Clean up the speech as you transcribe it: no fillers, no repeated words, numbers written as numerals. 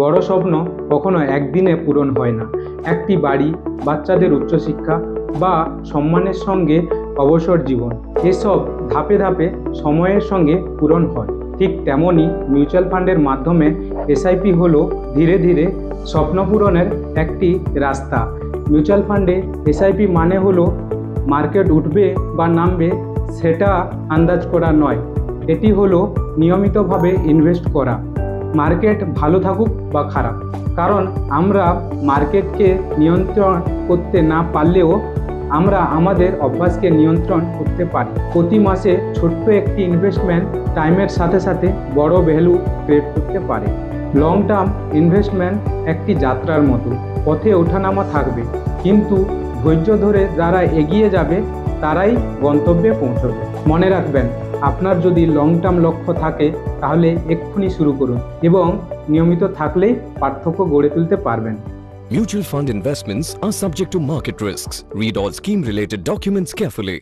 বড় স্বপ্ন কখনো একদিনে পূরণ হয় না। একটি বাড়ি, বাচ্চাদের উচ্চশিক্ষা বা সম্মানের সঙ্গে অবসর জীবন, এসব ধাপে ধাপে সময়ের সঙ্গে পূরণ হয়। ঠিক তেমনই মিউচুয়াল ফান্ডের মাধ্যমে এসআইপি হলো ধীরে ধীরে স্বপ্ন পূরণের একটি রাস্তা। মিউচুয়াল ফান্ডে এসআইপি মানে হলো মার্কেট উঠবে বা নামবে সেটা আন্দাজ করা নয়, এটি হলো নিয়মিতভাবে ইনভেস্ট করা, মার্কেট ভালো থাকুক বা খারাপ। কারণ আমরা মার্কেটকে নিয়ন্ত্রণ করতে না পারলেও আমরা আমাদের অভ্যাসকে নিয়ন্ত্রণ করতে পারি। প্রতি মাসে ছোট্ট একটি ইনভেস্টমেন্ট টাইমের সাথে সাথে বড় ভ্যালু ক্রিয়েট করতে পারে। লং টার্ম ইনভেস্টমেন্ট একটি যাত্রার মতো, পথে ওঠানামা থাকবে, কিন্তু ধৈর্য ধরে যারা এগিয়ে যাবে তারাই গন্তব্যে পৌঁছবে। মনে রাখবেন, আপনার যদি লং টার্ম লক্ষ্য থাকে তাহলে এক্ষুনি শুরু করুন এবং নিয়মিত থাকলেই পার্থক্য গড়ে তুলতে পারবেন। Mutual fund investments are subject to market risks. Read all scheme related documents carefully.